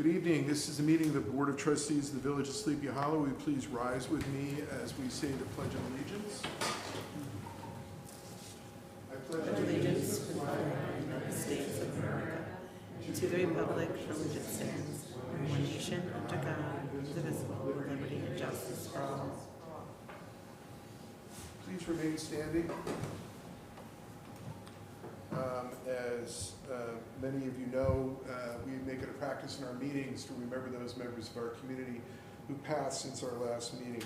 Good evening. This is a meeting of the Board of Trustees of the Village of Sleepy Hollow. Will you please rise with me as we say the Pledge of Allegiance? I pledge allegiance to the flag of the United States of America and to the republic for which it stands, one nation under God, indivisible, with liberty and justice for all. Please remain standing. As many of you know, we make it a practice in our meetings to remember those members of our community who passed since our last meeting.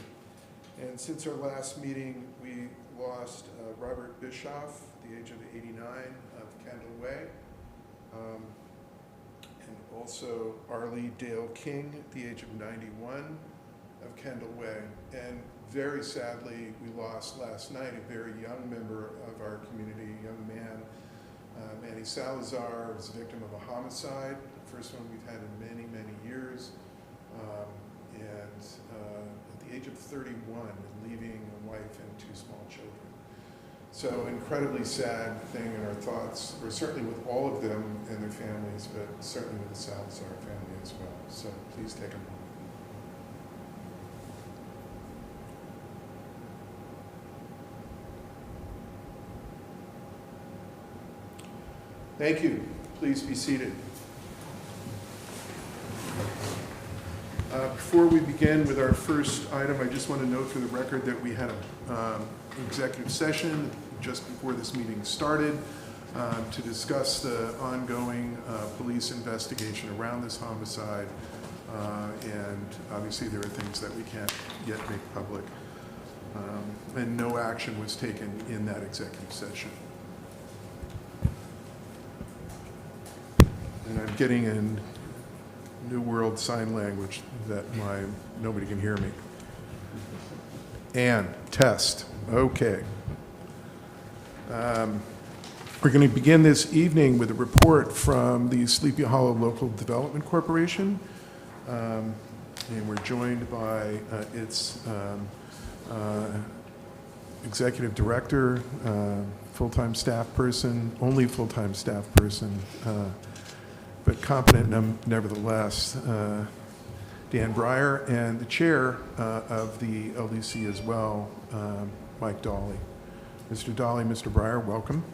And since our last meeting, we lost Robert Bischoff at the age of 89 of Kendall Way, and also Arlie Dale King at the age of 91 of Kendall Way. And very sadly, we lost last night a very young member of our community, a young man, Manny Salazar, was a victim of a homicide, the first one we've had in many, many years, and at the age of 31, leaving a wife and two small children. So incredibly sad thing, and our thoughts were certainly with all of them and their families, but certainly with the Salazar family as well. So please take a moment. Thank you. Please be seated. Before we begin with our first item, I just want to note for the record that we had an executive session just before this meeting started to discuss the ongoing police investigation around this homicide, and obviously there are things that we can't yet make public, and no action was taken in that executive session. And I'm getting in New World Sign Language that nobody can hear me. And test. Okay. We're going to begin this evening with a report from the Sleepy Hollow Local Development Corporation. And we're joined by its executive director, full-time staff person, only full-time staff person, but competent nevertheless, Dan Breyer, and the chair of the LDC as well, Mike Dawley. Mr. Dawley, Mr. Breyer, welcome.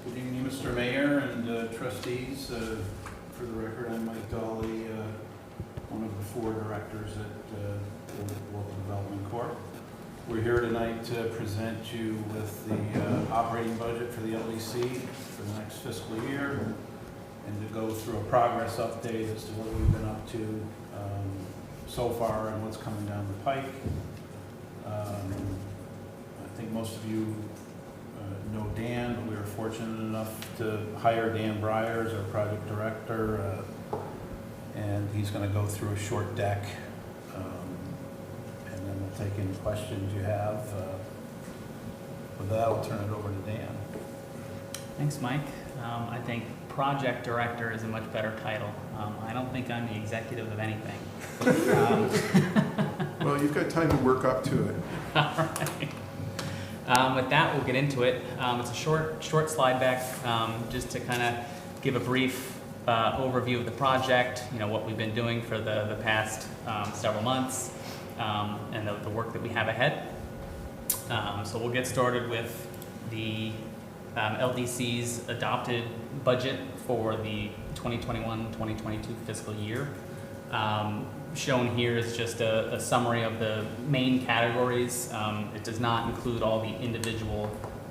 Good evening, Mr. Mayor and trustees. For the record, I'm Mike Dawley, one of the four directors at the Local Development Corp. We're here tonight to present you with the operating budget for the LDC for the next fiscal year, and to go through a progress update as to what we've been up to so far and what's coming down the pike. I think most of you know Dan, but we were fortunate enough to hire Dan Breyer as our project director, and he's going to go through a short deck. Take any questions you have. With that, I'll turn it over to Dan. Thanks, Mike. I think project director is a much better title. I don't think I'm the executive of anything. Well, you've got time to work up to it. All right. With that, we'll get into it. It's a short slide back, just to kind of give a brief overview of the project, what we've been doing for the past several months. And the work that we have ahead. So we'll get started with the LDC's adopted budget for the 2021-2022 fiscal year. Shown here is just a summary of the main categories. It does not include all the individual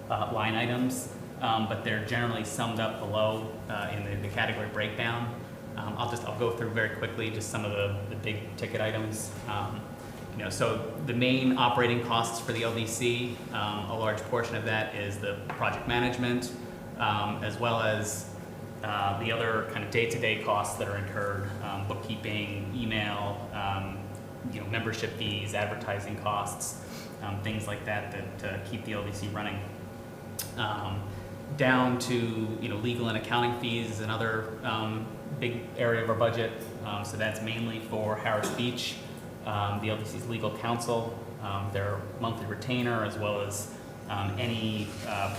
line items, but they're generally summed up below in the category breakdown. I'll go through very quickly just some of the big ticket items. So the main operating costs for the LDC, a large portion of that is the project management, as well as the other kind of day-to-day costs that are incurred, bookkeeping, email, membership fees, advertising costs, things like that keep the LDC running. Down to legal and accounting fees is another big area of our budget. So that's mainly for Harris Beach. The LDC's legal counsel, their monthly retainer, as well as any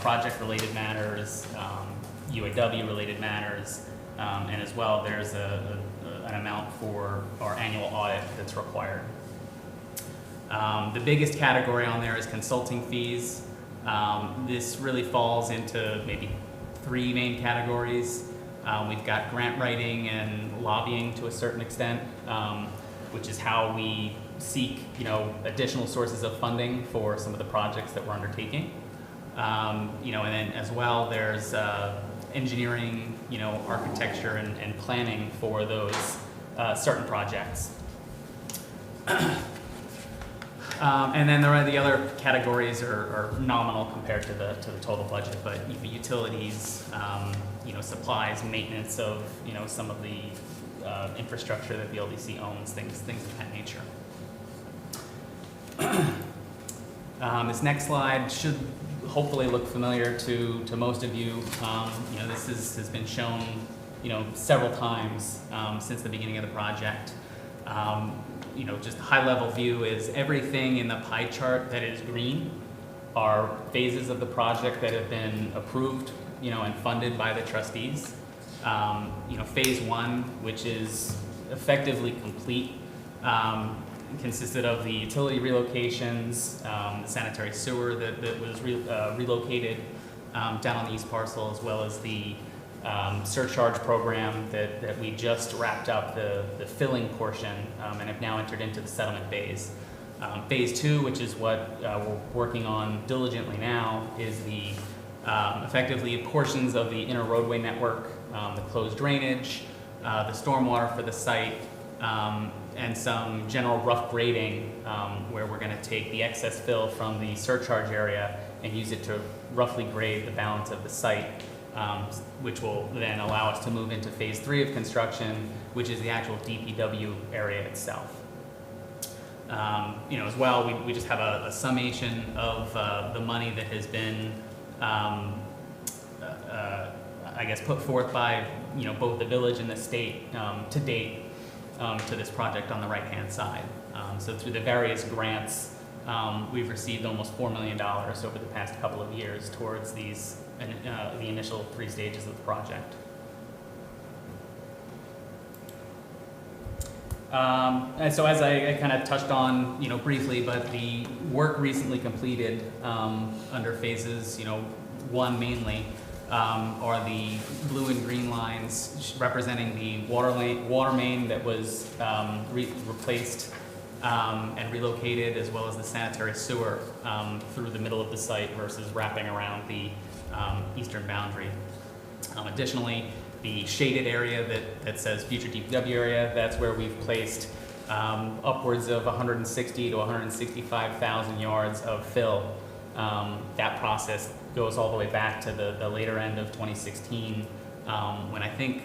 project-related matters, UAW-related matters, And as well, there's an amount for our annual audit that's required. The biggest category on there is consulting fees. This really falls into maybe 3 main categories. We've got grant writing and lobbying to a certain extent, which is how we seek, additional sources of funding for some of the projects that we're undertaking. And then as well, there's engineering, architecture and planning for those certain projects. And then the other categories are nominal compared to the total budget, but utilities, supplies, maintenance of some of the infrastructure that the LDC owns, things of that nature. This next slide should hopefully look familiar to most of you. This has been shown several times since the beginning of the project. Just a high-level view is everything in the pie chart that is green are phases of the project that have been approved, and funded by the trustees. Phase 1, which is effectively complete, consisted of the utility relocations, the sanitary sewer that was relocated down on the east parcel, as well as the surcharge program that we just wrapped up the filling portion and have now entered into the settlement phase. Phase 2, which is what we're working on diligently now, is the effectively portions of the inner roadway network, the closed drainage, the stormwater for the site, and some general rough grading where we're going to take the excess fill from the surcharge area and use it to roughly grade the balance of the site, which will then allow us to move into phase 3 of construction, which is the actual DPW area itself. As well, we just have a summation of the money that has been, put forth by both the village and the state to date to this project on the right-hand side. So through the various grants, we've received almost $4 million over the past couple of years towards these the initial 3 stages of the project. And so as I kind of touched on, briefly, but the work recently completed under phases, 1 mainly, are the blue and green lines representing the water main that was replaced and relocated, as well as the sanitary sewer through the middle of the site versus wrapping around the eastern boundary. Additionally, the shaded area that says future DPW area, that's where we've placed upwards of 160 to 165,000 yards of fill. That process goes all the way back to the later end of 2016, when I think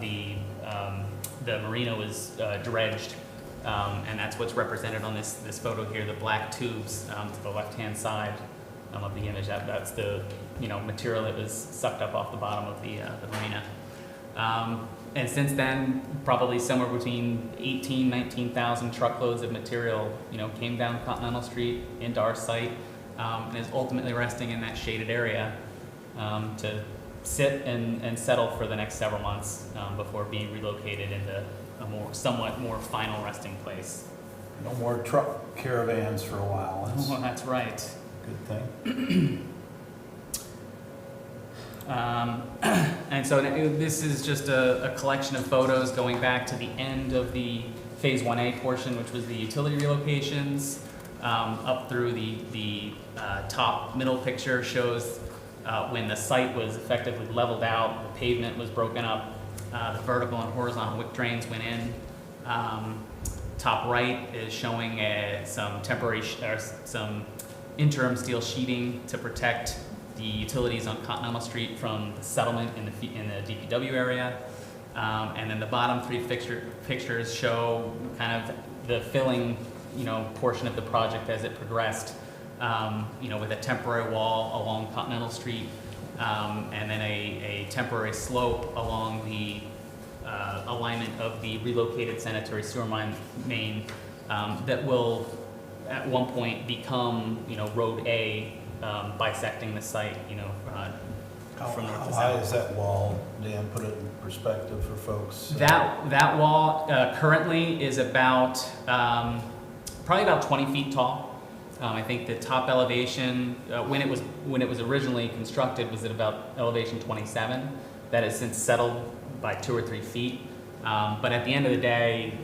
the marina was dredged, and that's what's represented on this photo here, the black tubes to the left-hand side of the image. That's the material that was sucked up off the bottom of the marina. And since then, probably somewhere between 18,000, 19,000 truckloads of material, came down Continental Street into our site, and is ultimately resting in that shaded area to sit and settle for the next several months before being relocated into a somewhat more final resting place. No more truck caravans for a while. Well, that's right. Good thing. And so this is just a collection of photos going back to the end of the phase 1A portion, which was the utility relocations, up through the top middle picture shows when the site was effectively leveled out, the pavement was broken up, the vertical and horizontal wick drains went in. Top right is showing some temporary some interim steel sheeting to protect the utilities on Continental Street from the settlement in the DPW area. And then the bottom 3 pictures show kind of the filling, portion of the project as it progressed, with a temporary wall along Continental Street, and then a temporary slope along the alignment of the relocated sanitary sewer main that will at one point become, Road A, bisecting the site, from north How to high south. is that wall, Dan? Put it in perspective for folks. That wall currently is about probably about 20 feet tall. I think the top elevation when it was originally constructed was at about elevation 27. That has since settled by 2 or 3 feet. But at the end of the day,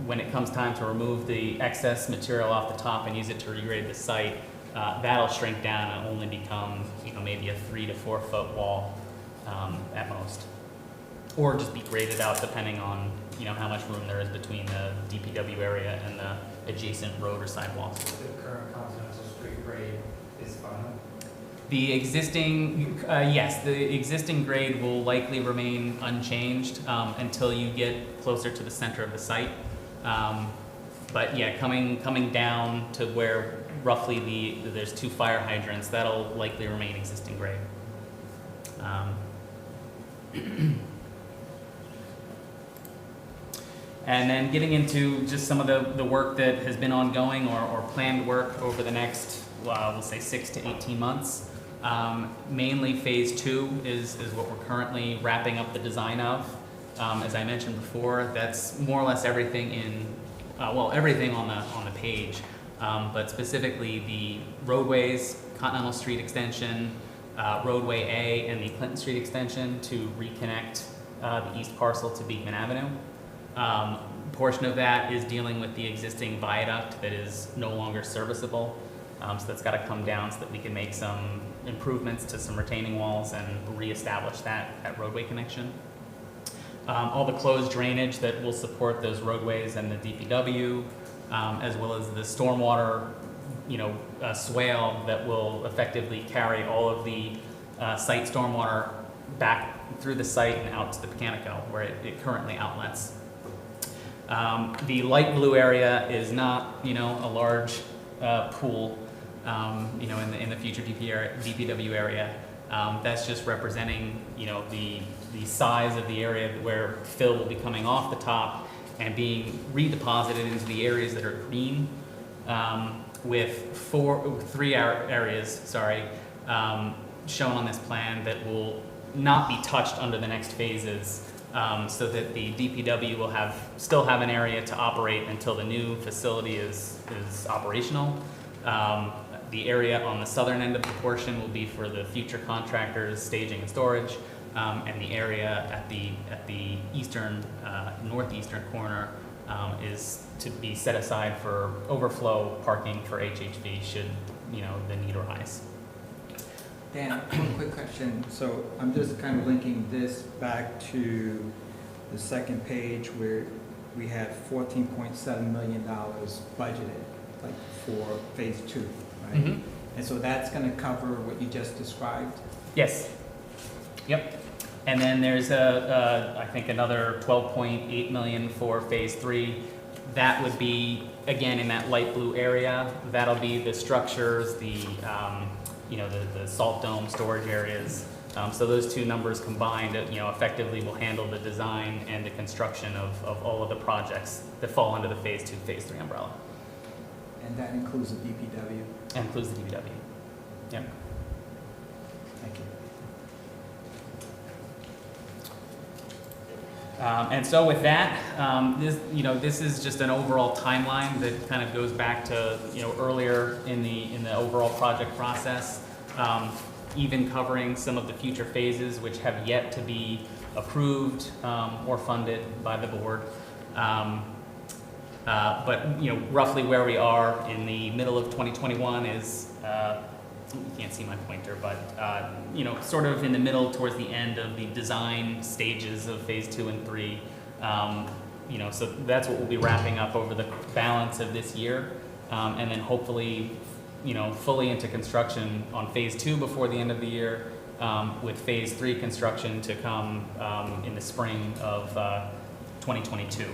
when it comes time to remove the excess material off the top and use it to regrade the site, that'll shrink down and only become maybe a 3 to 4 foot wall at most, or just be graded out depending on how much room there is between the DPW area and the adjacent road or sidewalks. The current Continental Street grade is final. The existing, yes, the existing grade will likely remain unchanged until you get closer to the center of the site. But yeah, coming down to where roughly there's 2 fire hydrants, that'll likely remain existing grade. And then getting into just some of the work that has been ongoing or planned work over the next, we'll say 6 to 18 months. Mainly phase 2 is what we're currently wrapping up the design of. As I mentioned before, that's more or less everything everything on the page, but specifically the roadways, Continental Street extension, roadway A, and the Clinton Street extension to reconnect the east parcel to Beekman Avenue. Portion of that is dealing with the existing viaduct that is no longer serviceable. So that's got to come down so that we can make some improvements to some retaining walls and reestablish that roadway connection. All the closed drainage that will support those roadways and the DPW, as well as the stormwater, swale that will effectively carry all of the site stormwater back through the site and out to the Pecanico, where it currently outlets. The light blue area is not, a large pool, in the future DPW area. That's just representing, the size of the area where fill will be coming off the top and being redeposited into the areas that are green, with 3 areas, shown on this plan that will not be touched under the next phases. So that the DPW will still have an area to operate until the new facility is operational. The area on the southern end of the portion will be for the future contractors' staging and storage, and the area at the eastern, northeastern corner is to be set aside for overflow parking for HHV should the need arise. Dan, one quick question. So I'm just kind of linking this back to the second page where we had $14.7 million budgeted, like for phase 2, right? Mm-hmm. And so that's going to cover what you just described? Yes. Yep. And then there's I think another 12.8 million for phase 3. That would be again in that light blue area. That'll be the structures, the salt dome storage areas. So those 2 numbers combined, effectively will handle the design and the construction of all of the projects that fall under the phase 2, phase 3 umbrella. And that includes the DPW? And includes the DPW. Yep. Thank you. And so with that, this is just an overall timeline that kind of goes back to earlier in the overall project process, even covering some of the future phases which have yet to be approved or funded by the board. But roughly where we are in the middle of 2021 is you can't see my pointer, but sort of in the middle towards the end of the design stages of phase 2 and 3. So that's what we'll be wrapping up over the balance of this year, and then hopefully, fully into construction on phase 2 before the end of the year, with phase 3 construction to come in the spring of 2022.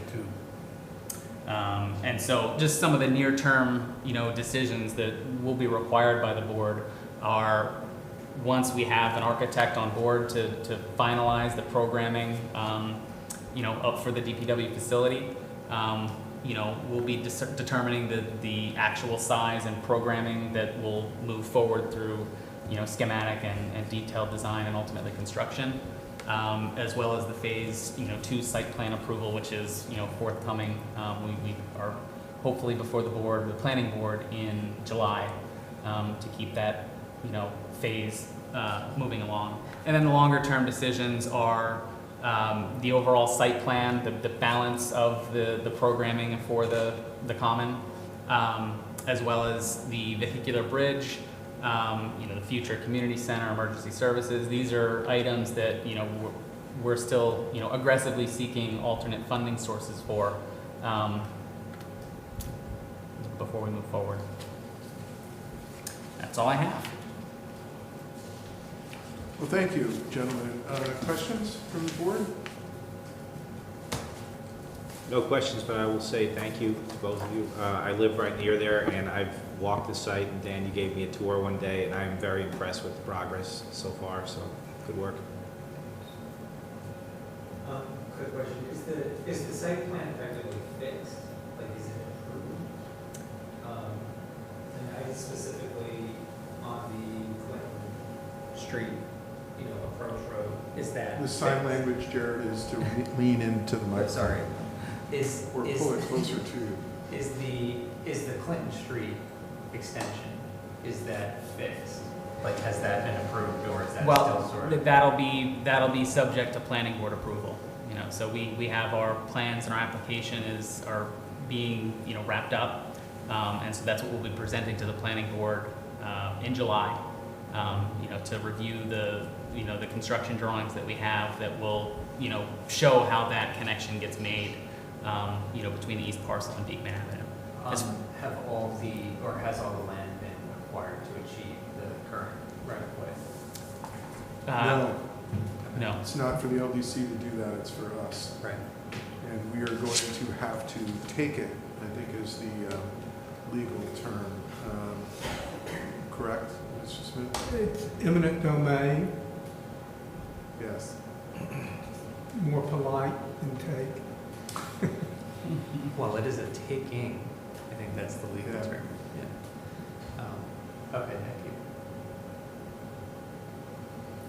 And so just some of the near-term, decisions that will be required by the board are, once we have an architect on board to finalize the programming, up for the DPW facility, we'll be determining the actual size and programming that will move forward through schematic and detailed design and ultimately construction, as well as the phase 2 site plan approval, which is forthcoming. We are hopefully before the planning board in July, to keep that phase moving along. And then the longer term decisions are the overall site plan, the balance of the programming for the common, as well as the vehicular bridge, the future community center, emergency services. These are items that we're still aggressively seeking alternate funding sources for before we move forward. That's all I have. Well, thank you, gentlemen. Questions from the board? No questions, but I will say thank you to both of you. I live right near there, and I've walked the site, and Dan, you gave me a tour one day, and I'm very impressed with the progress so far, so good work. Quick question, is the site plan effectively fixed? Like, is it approved? And I specifically on the Clinton Street, approach road, is that? The sign fixed? language, Jared, is to lean into the Oh, microphone. sorry. Or pull it closer to you. Is the Clinton Street extension, is that fixed? Like, has that been approved, or is that still sort of? That'll be subject to planning board approval. So we have our plans and our application are being wrapped up, and so that's what we'll be presenting to the planning board in July. To review the construction drawings that we have that will show how that connection gets made between the east parcel and Beekman Avenue. Has all the land been acquired to achieve the current right of way? No. It's not for the LDC to do that, it's for us. Right. And we are going to have to take it, I think is the legal term. Correct, Mr. Smith? It's eminent domain, Yes. more polite than take. Well, it is a taking. I think that's the legal Yeah. term. Yeah. Okay, thank you.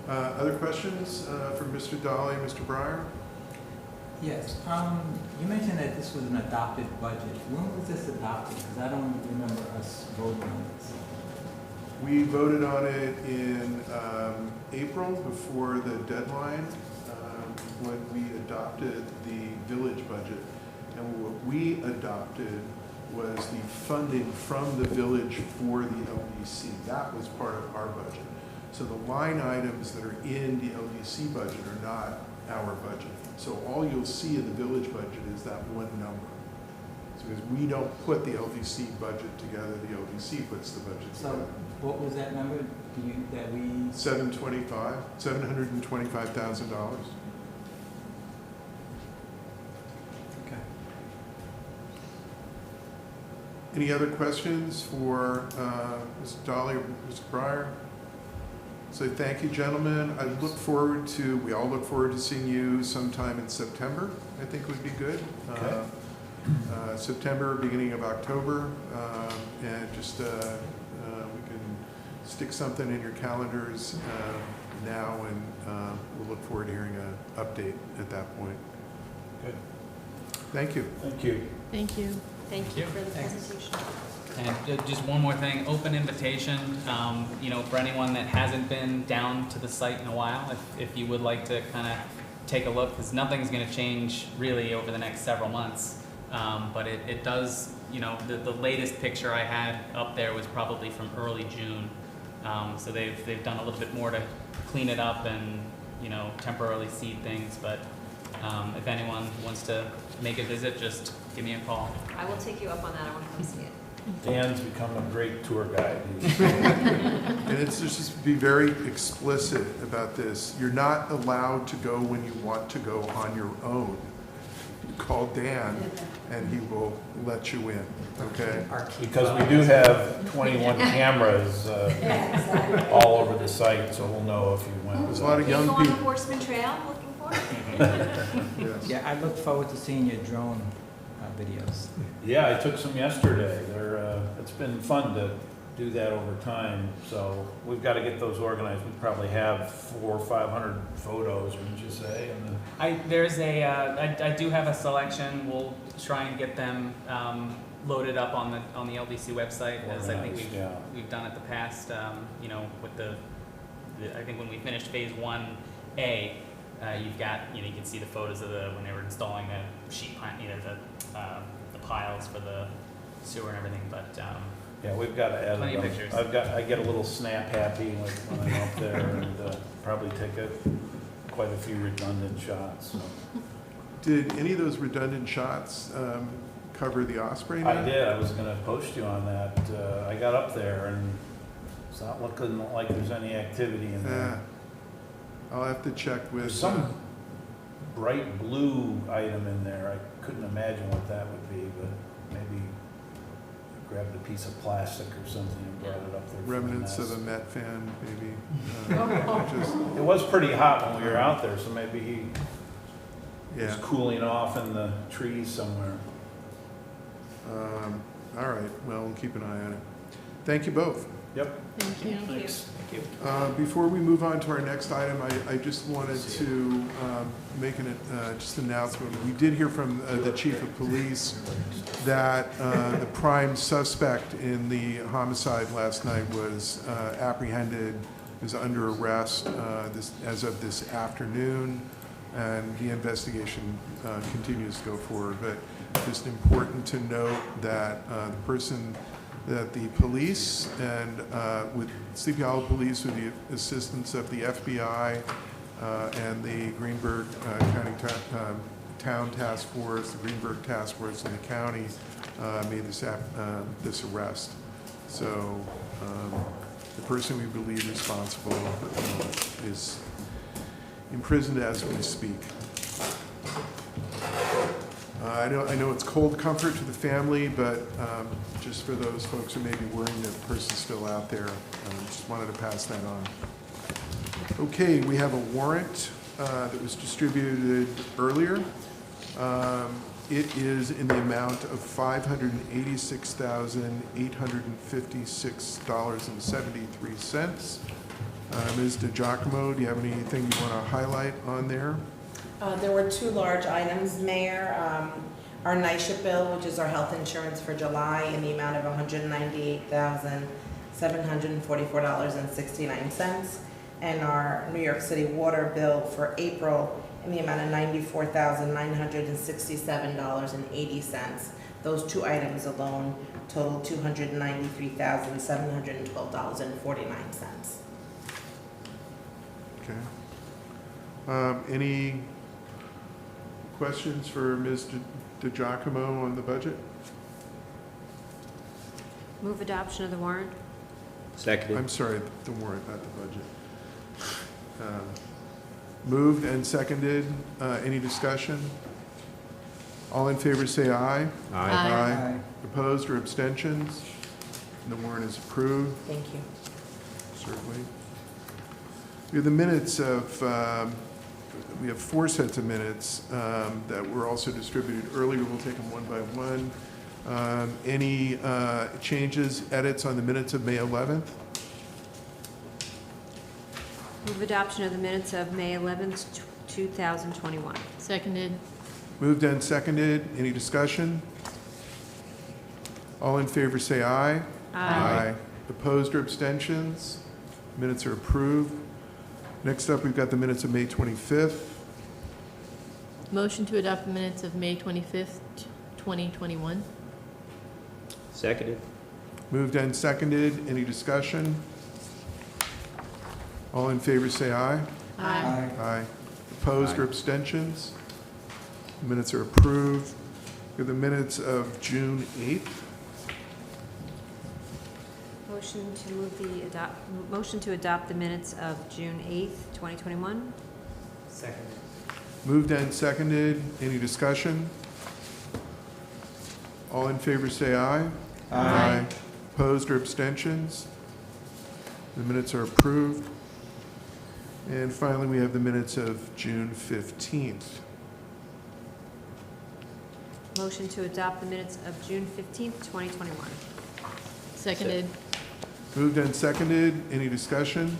Other questions from Mr. Dolly, Mr. Breyer? Yes, you mentioned that this was an adopted budget. When was this adopted? Because I don't remember us voting on this. We voted on it in April before the deadline when we adopted the village budget. And what we adopted was the funding from the village for the LDC. That was part of our budget. So the line items that are in the LDC budget are not our budget. So all you'll see in the village budget is that one number. So because we don't put the LDC budget together, the LDC puts the budget So together. what was that number that we? $725,000. Okay. Any other questions for Ms. Dolly or Mr. Breyer? So thank you, gentlemen. We all look forward to seeing you sometime in September, I think would be good. Okay. September, beginning of October, and just we can stick something in your calendars now, and we'll look forward to hearing an update at that point. Good. Thank you. Thank you. Thank you. Thank you. For the Thanks. presentation. And just one more thing, open invitation, for anyone that hasn't been down to the site in a while, if you would like to kind of take a look, because nothing's going to change really over the next several months. But it does, the latest picture I had up there was probably from early June. So they've done a little bit more to clean it up and, temporarily seed things. But if anyone wants to make a visit, just give me a call. I will take you up on that. I want to come see it. Dan's become a great tour guide. And it's just be very explicit about this. You're not allowed to go when you want to go on your own. Call Dan and he will let you in, okay? Because we do have 21 cameras all over the site, so we'll know if you went. There's a lot of You young go on the people. Horseman Trail looking for it? Yes. Yeah, I look forward to seeing your drone videos. Yeah, I took some yesterday. It's been fun to do that over time. So we've got to get those organized. We probably have 400 or 500 photos, wouldn't you say? And I do have a selection. We'll try and get them loaded up on the LDC website, as I think we've done at the past. You know, with I think when we finished phase 1A, you've got, you know, you can see the photos of when they were installing the sheet pile, you know, the piles for the sewer and everything. But yeah, we've got to add plenty of pictures. I get a little snap happy when I'm up there, and probably take quite a few redundant shots. So. Did any of those redundant shots cover the Osprey now? I did. I was going to post you on that. I got up there, and it's not looking like there's any activity in there. I'll have to check with There's some bright blue item in there. I couldn't imagine what that would be, but maybe grabbed a piece of plastic or something and brought it up there. remnants of a Met fan, maybe. It was pretty hot when we were out there, so maybe he was Yeah. cooling off in the trees somewhere. All right. Well, we'll keep an eye on it. Thank you both. Yep. Thank you. Thanks. Before we move on to our next item, I just wanted to make just an announcement. We did hear from the chief of police that the prime suspect in the homicide last night was apprehended, is under arrest as of this afternoon, and the investigation continues to go forward. But just important to note that the person that the police and with Sleepy Hollow Police, with the assistance of the FBI and the Greenberg County Town Task Force, the Greenberg Task Force in the county, made this arrest. So the person we believe responsible is imprisoned as we speak. I know it's cold comfort to the family, but just for those folks who may be worrying that the person's still out there, just wanted to pass that on. Okay, we have a warrant that was distributed earlier. It is in the amount of $586,856.73. Ms. DiGiacomo, do you have anything you want to highlight on there? There were two large items, Mayor. Our NYSHA bill, which is our health insurance for July, in the amount of $198,744.69, and our New York City water bill for April in the amount of $94,967.80. Those two items alone total $293,712.49. Okay. Any questions for Ms. DiGiacomo on the budget? Move adoption of the warrant. Seconded. I'm sorry, the warrant, not the budget. Moved and seconded. Any discussion? All in favor say aye. Aye. Aye. Opposed or abstentions? The warrant is approved, Thank you. certainly. We have the minutes of, we have 4 sets of minutes that were also distributed earlier. We'll take them one by one. Any changes, edits on the minutes of May 11th? Move adoption of the minutes of May 11th, 2021. Seconded. Moved and seconded. Any discussion? All in favor say aye. Aye. Opposed or abstentions? Minutes are approved. Next up, we've got the minutes of May 25th. Motion to adopt the minutes of May 25th, 2021. Seconded. Moved and seconded. Any discussion? All in favor say aye. Aye. Aye. Opposed or Aye. abstentions? Minutes are approved. We have the minutes of June 8th. Motion to adopt the minutes of June 8th, 2021. Second. Moved and seconded. Any discussion? All in favor say aye. Aye. Opposed or abstentions? The minutes are approved. And finally, we have the minutes of June 15th. Motion to adopt the minutes of June 15th, 2021. Seconded. Moved and seconded. Any discussion?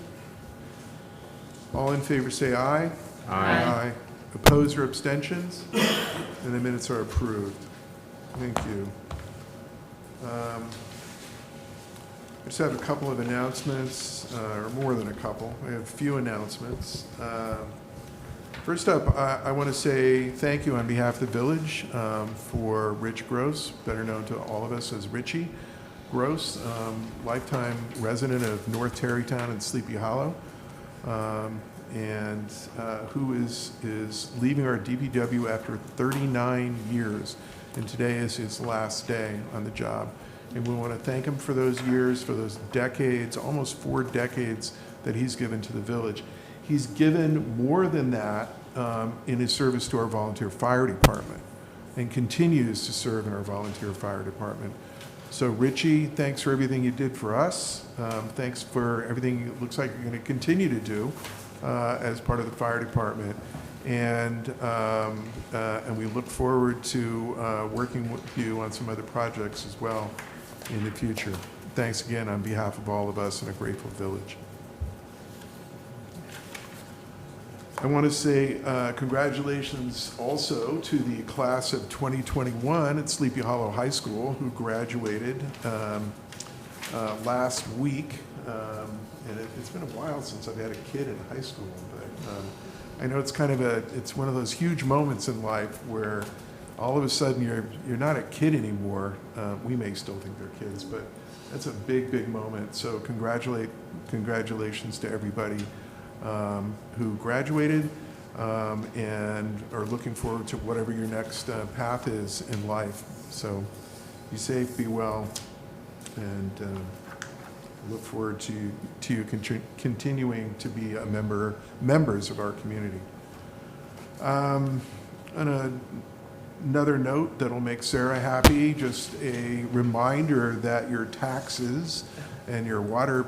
All in favor say aye. Aye. Opposed or abstentions? And the minutes are approved. Thank you. I just have a couple of announcements, or more than a couple. I have a few announcements. First up, I want to say thank you on behalf of the village for Rich Gross, better known to all of us as Richie Gross, lifetime resident of North Tarrytown and Sleepy Hollow, and who is leaving our DPW after 39 years, and today is his last day on the job. And we want to thank him for those years, for those decades, almost 4 decades that he's given to the village. He's given more than that in his service to our volunteer fire department and continues to serve in our volunteer fire department. So Richie, thanks for everything you did for us. Thanks for everything it looks like you're going to continue to do as part of the fire department. And we look forward to working with you on some other projects as well in the future. Thanks again on behalf of all of us in a grateful village. I want to say congratulations also to the class of 2021 at Sleepy Hollow High School who graduated last week. And it's been a while since I've had a kid in high school, but I know it's kind of it's one of those huge moments in life where all of a sudden you're not a kid anymore. We may still think they're kids, but that's a big, big moment. So congratulations to everybody who graduated and are looking forward to whatever your next path is in life. So be safe, be well, and look forward to you continuing to be members of our community. On another note that'll make Sarah happy, just a reminder that your taxes and your water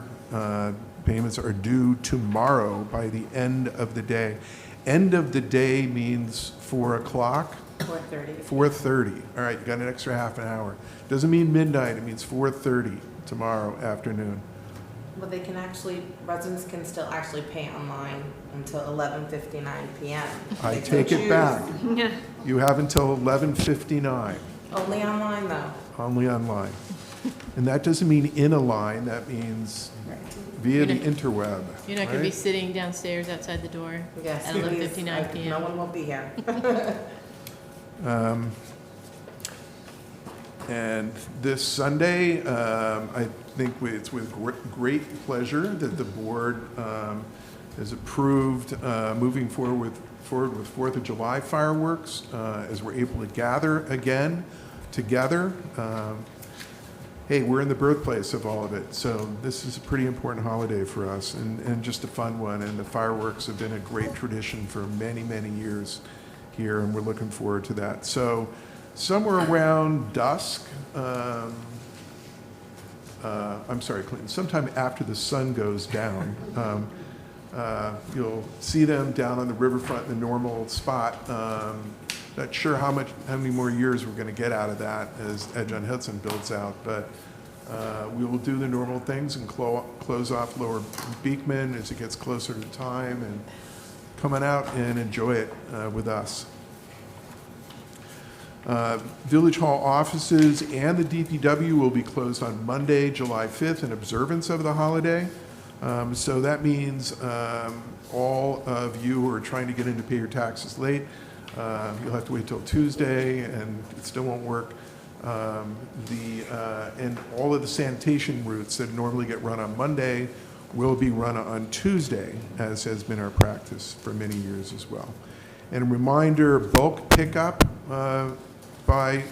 payments are due tomorrow by the end of the day. End of the day means 4 o'clock? 4:30. 4:30. All right, you got an extra half an hour. Doesn't mean midnight, it means 4:30 tomorrow afternoon. Well, residents can still actually pay online until 11:59 p.m. I They can take it choose. back. You have until 11:59. Only online, though. Only online. And that doesn't mean in a line, that means via the interweb. You're not going to be right? sitting downstairs outside the door Yes, at please. 11:59 p.m. No one will be here. And this Sunday, I think it's with great pleasure that the board has approved moving forward with 4th of July fireworks as we're able to gather again together. Hey, we're in the birthplace of all of it, so this is a pretty important holiday for us and just a fun one. And the fireworks have been a great tradition for many, many years here, and we're looking forward to that. So somewhere around dusk, I'm sorry, Clinton, sometime after the sun goes down, you'll see them down on the riverfront in the normal spot. Not sure how many more years we're going to get out of that as Edge on Hudson builds out, but we will do the normal things and close off Lower Beekman as it gets closer to time, and coming out and enjoy it with us. Village Hall offices and the DPW will be closed on Monday, July 5th in observance of the holiday. So that means all of you who are trying to get in to pay your taxes late, you'll have to wait till Tuesday, and it still won't work. And all of the sanitation routes that normally get run on Monday will be run on Tuesday, as has been our practice for many years as well. And a reminder, bulk pickup by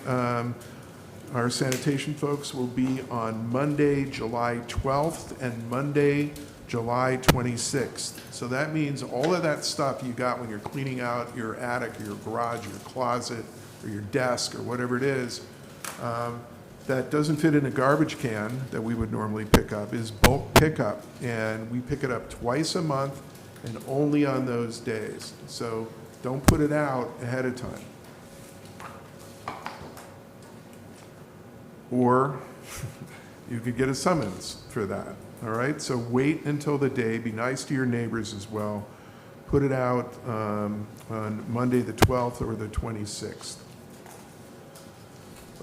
our sanitation folks will be on Monday, July 12th and Monday, July 26th. So that means all of that stuff you got when you're cleaning out your attic, or your garage, or your closet, or your desk, or whatever it is, that doesn't fit in a garbage can that we would normally pick up is bulk pickup. And we pick it up twice a month and only on those days. So don't put it out ahead of time. Or you could get a summons for that. All right, so wait until the day. Be nice to your neighbors as well. Put it out on Monday the 12th or the 26th.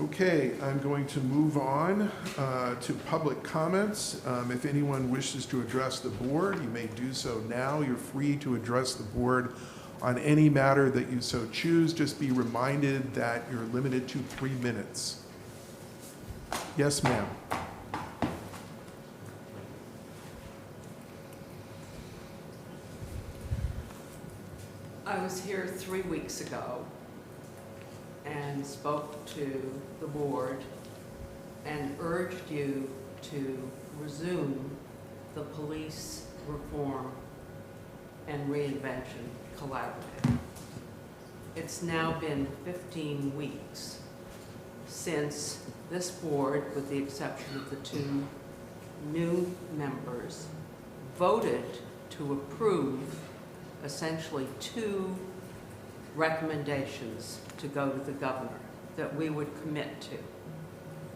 Okay, I'm going to move on to public comments. If anyone wishes to address the board, you may do so now. You're free to address the board on any matter that you so choose. Just be reminded that you're limited to 3 minutes. Yes, ma'am. I was here 3 weeks ago and spoke to the board and urged you to resume the police reform and reinvention collaborative. It's now been 15 weeks since this board, with the exception of the 2 new members, voted to approve essentially 2 recommendations to go to the governor that we would commit to.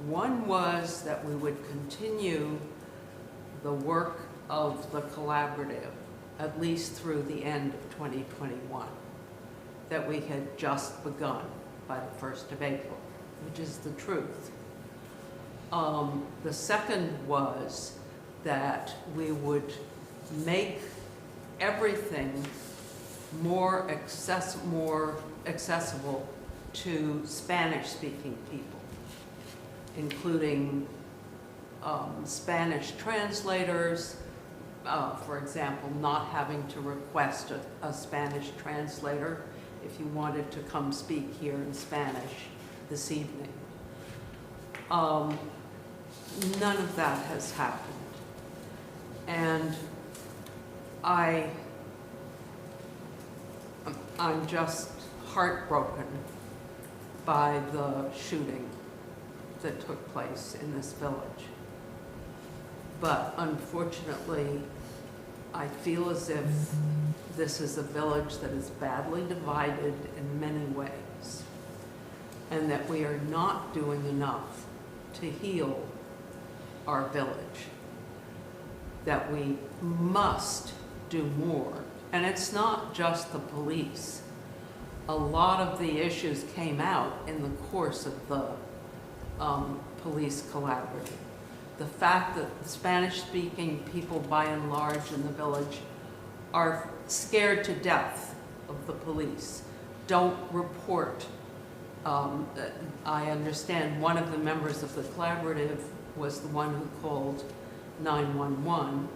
One was that we would continue the work of the collaborative at least through the end of 2021, that we had just begun by the 1st of April, which is the truth. The second was that we would make everything more accessible to Spanish-speaking people, including Spanish translators, for example, not having to request a Spanish translator if you wanted to come speak here in Spanish this evening. None of that has happened. And I'm just heartbroken by the shooting that took place in this village. But unfortunately, I feel as if this is a village that is badly divided in many ways, and that we are not doing enough to heal our village, that we must do more. And it's not just the police. A lot of the issues came out in the course of the police collaborative. The fact that Spanish-speaking people, by and large, in the village are scared to death of the police, don't report. I understand one of the members of the collaborative was the one who called 911,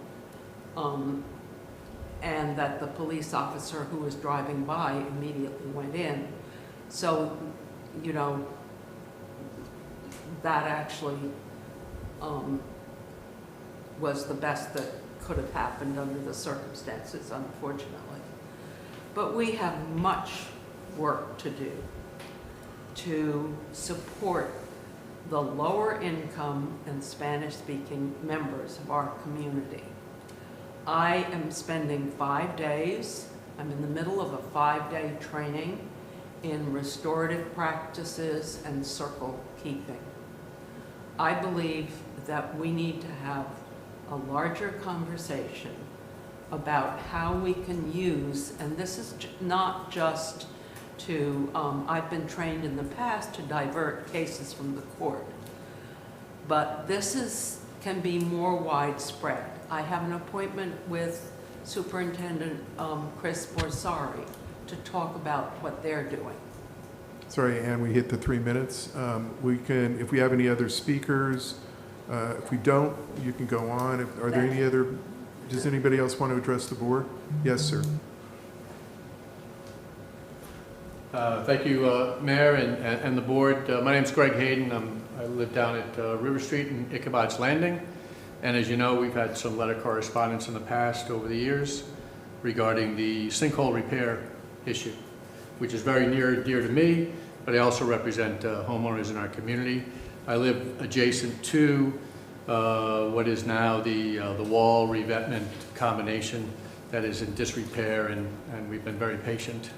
and that the police officer who was driving by immediately went in. So, you know, that actually was the best that could have happened under the circumstances, unfortunately. But we have much work to do to support the lower income and Spanish-speaking members of our community. I am spending 5 days, I'm in the middle of a 5-day training in restorative practices and circle keeping. I believe that we need to have a larger conversation about how we can use, and this is not just to, I've been trained in the past to divert cases from the court, but this can be more widespread. I have an appointment with Superintendent Chris Borsari to talk about what they're doing. Sorry, Ann, we hit the 3 minutes. We can, if we have any other speakers, if we don't, you can go on. Are there any other, does anybody else want to address the board? Yes, sir. Thank you, Mayor and the board. My name's Greg Hayden. I live down at River Street in Ichabod's Landing. And as you know, we've had some letter correspondence in the past over the years regarding the sinkhole repair issue, which is very near and dear to me, but I also represent homeowners in our community. I live adjacent to what is now the wall revetment combination that is in disrepair, and we've been very patient,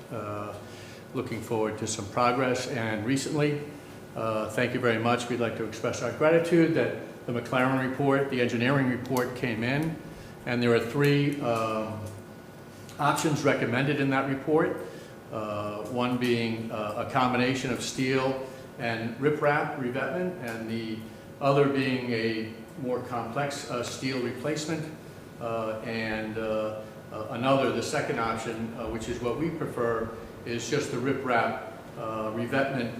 looking forward to some progress. And recently, thank you very much. We'd like to express our gratitude that the McLaren report, the engineering report came in, and there are three options recommended in that report. One being a combination of steel and riprap revetment, and the other being a more complex steel replacement, and another, the second option, which is what we prefer, is just the riprap revetment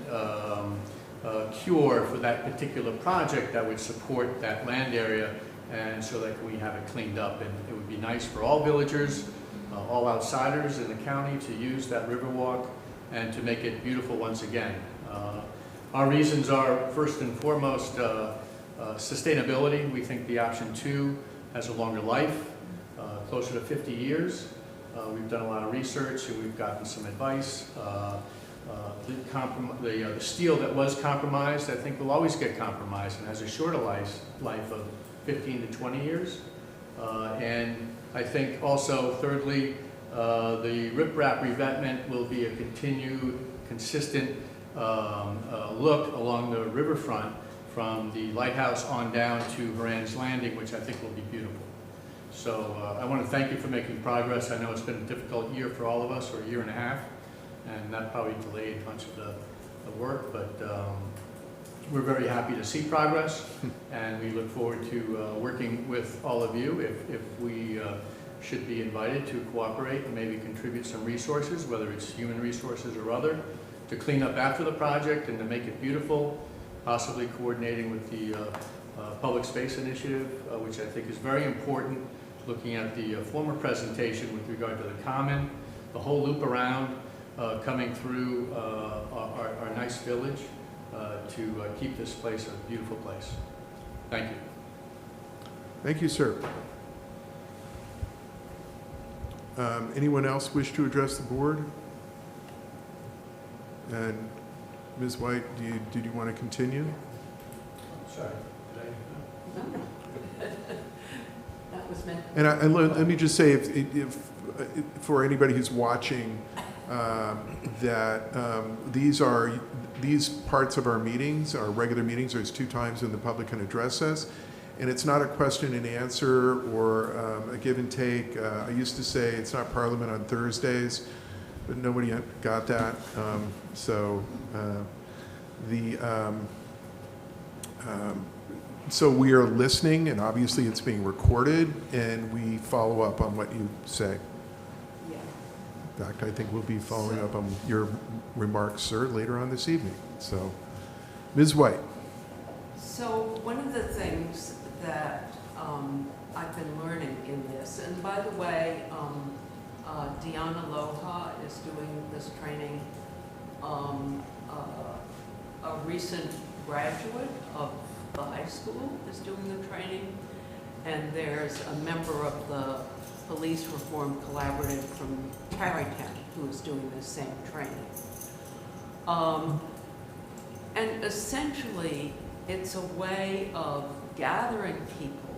cure for that particular project that would support that land area, and so that we have it cleaned up. And it would be nice for all villagers, all outsiders in the county to use that riverwalk and to make it beautiful once again. Our reasons are, first and foremost, sustainability. We think the option 2 has a longer life, closer to 50 years. We've done a lot of research and we've gotten some advice. The steel that was compromised, I think, will always get compromised and has a shorter life of 15 to 20 years. And I think also, thirdly, the riprap revetment will be a continued, consistent look along the riverfront from the lighthouse on down to Horan's Landing, which I think will be beautiful. So I want to thank you for making progress. I know it's been a difficult year for all of us, or a year and a half, and that probably delayed much of the work, but we're very happy to see progress, and we look forward to working with all of you if we should be invited to cooperate and maybe contribute some resources, whether it's human resources or other, to clean up after the project and to make it beautiful, possibly coordinating with the Public Space Initiative, which I think is very important, looking at the former presentation with regard to the common, the whole loop around, coming through our nice village to keep this place a beautiful place. Thank you. Thank you, sir. Anyone else wish to address the board? And Ms. White, did you want to continue? Sorry. That was meant. And let me just say, if for anybody who's watching, that these parts of our meetings, our regular meetings, there's 2 times when the public can address us, and it's not a question and answer or a give and take. I used to say it's not Parliament on Thursdays, but nobody got that. So we are listening, and obviously it's being recorded, and we follow up on what you say. Yeah. In fact, I think we'll be following up on your remarks, sir, later on this evening. So, Ms. White. So one of the things that I've been learning in this, and by the way, Deanna Loha is doing this training. A recent graduate of the high school is doing the training, and there's a member of the Police Reform Collaborative from Tarrytown who is doing the same training. And essentially, it's a way of gathering people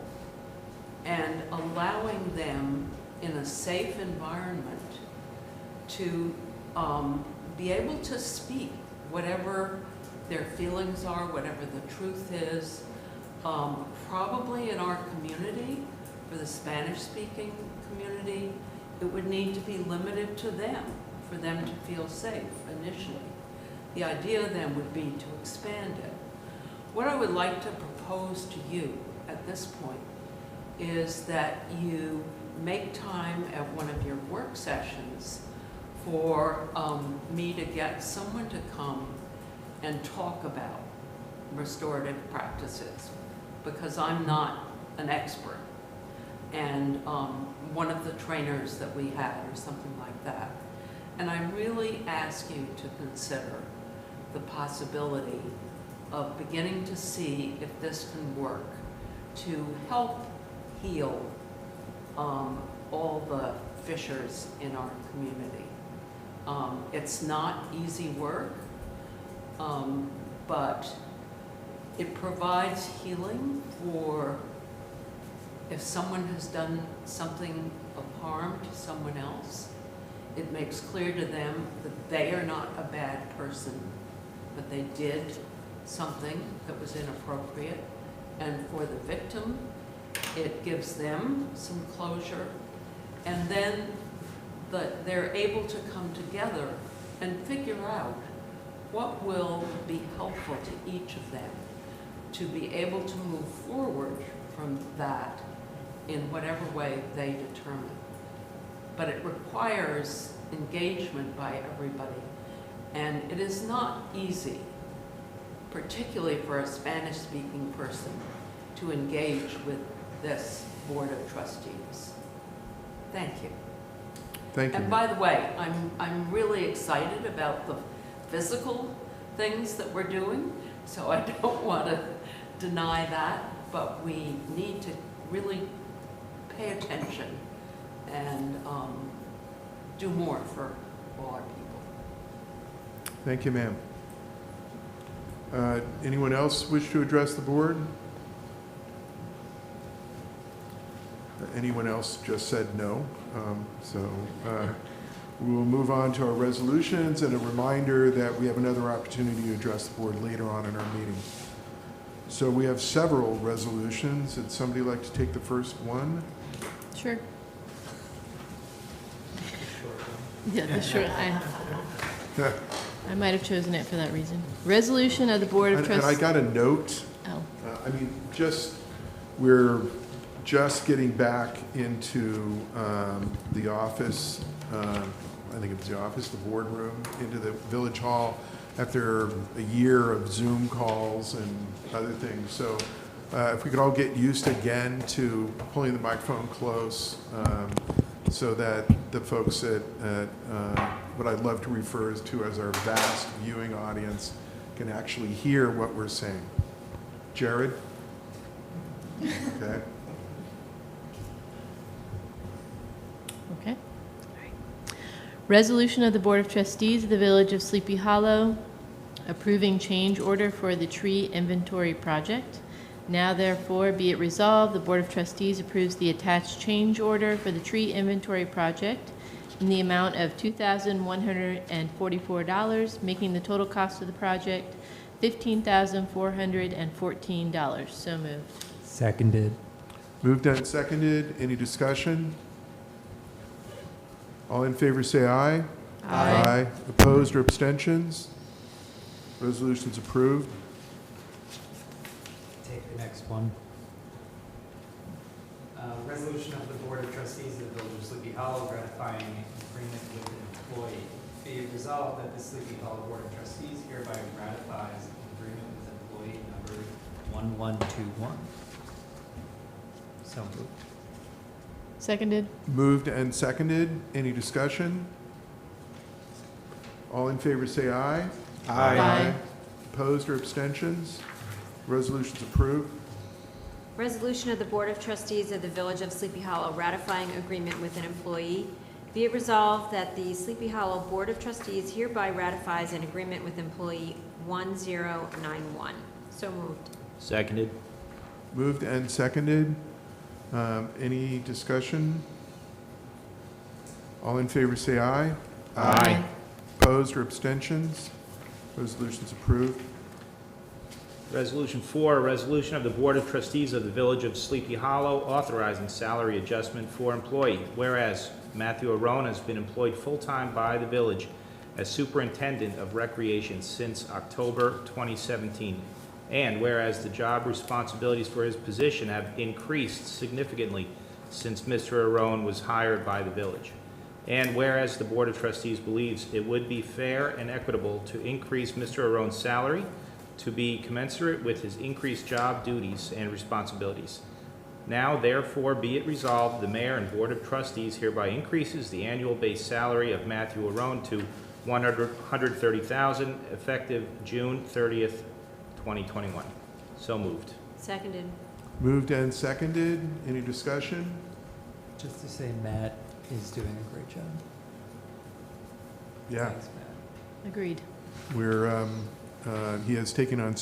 and allowing them in a safe environment to be able to speak whatever their feelings are, whatever the truth is. Probably in our community, for the Spanish-speaking community, it would need to be limited to them, for them to feel safe initially. The idea then would be to expand it. What I would like to propose to you at this point is that you make time at one of your work sessions for me to get someone to come and talk about restorative practices, because I'm not an expert. And one of the trainers that we had or something like that. And I really ask you to consider the possibility of beginning to see if this can work to help heal all the fissures in our community. It's not easy work, but it provides healing for if someone has done something of harm to someone else. It makes clear to them that they are not a bad person, but they did something that was inappropriate, And for the victim, it gives them some closure. And then they're able to come together and figure out what will be helpful to each of them to be able to move forward from that in whatever way they determine. But it requires engagement by everybody. And it is not easy, particularly for a Spanish-speaking person, to engage with this Board of Trustees. Thank you. Thank you. And by the way, I'm really excited about the physical things that we're doing, so I don't want to deny that, but we need to really pay attention and do more for all our people. Thank you, ma'am. Anyone else wish to address the board? Anyone else just said no. We will move on to our resolutions, and a reminder that we have another opportunity to address the board later on in our meeting. So we have several resolutions. Would somebody like to take the first one? Sure. Yeah, the short, I might have chosen it for that reason. Resolution of the Board of And Trustees. I got a note. Oh, We're just getting back into the office, I think it was the office, the boardroom, into the village hall after a year of Zoom calls and other things. So if we could all get used again to pulling the microphone close so that the folks at what I'd love to refer to as our vast viewing audience can actually hear what we're saying. Jared? Okay. okay. All right. Resolution of the Board of Trustees of the Village of Sleepy Hollow approving change order for the tree inventory project. Now therefore be it resolved, the Board of Trustees approves the attached change order for the tree inventory project in the amount of $2,144, making the total cost of the project $15,414. So moved. Seconded. Moved and seconded. Any discussion? All in favor say aye. Aye. Opposed or abstentions? Resolution's approved. Take the next one. Resolution of the Board of Trustees of the Village of Sleepy Hollow ratifying an agreement with an employee. Be it resolved that the Sleepy Hollow Board of Trustees hereby ratifies an agreement with employee number 1121. So moved. Seconded. Moved and seconded. Any discussion? All in favor say aye. Aye. Opposed or abstentions? Resolution's approved. Resolution of the Board of Trustees of the Village of Sleepy Hollow ratifying agreement with an employee. Be it resolved that the Sleepy Hollow Board of Trustees hereby ratifies an agreement with employee 1091. So moved. Seconded. Moved and seconded. Any discussion? All in favor say aye. Aye. Opposed or abstentions? Resolution's approved. Resolution 4, a resolution of the Board of Trustees of the Village of Sleepy Hollow authorizing salary adjustment for employee. Whereas Matthew Arone has been employed full-time by the village as Superintendent of Recreation since October 2017. And whereas the job responsibilities for his position have increased significantly since Mr. Arone was hired by the village. And whereas the Board of Trustees believes it would be fair and equitable to increase Mr. Arone's salary to be commensurate with his increased job duties and responsibilities. Now therefore be it resolved, the Mayor and Board of Trustees hereby increases the annual base salary of Matthew Arone to $130,000 effective June 30th, 2021. So moved. Seconded. Moved and seconded. Any discussion? Just to say Matt is doing a great job. Yeah. Thanks, Matt. Agreed. We're, he is taking on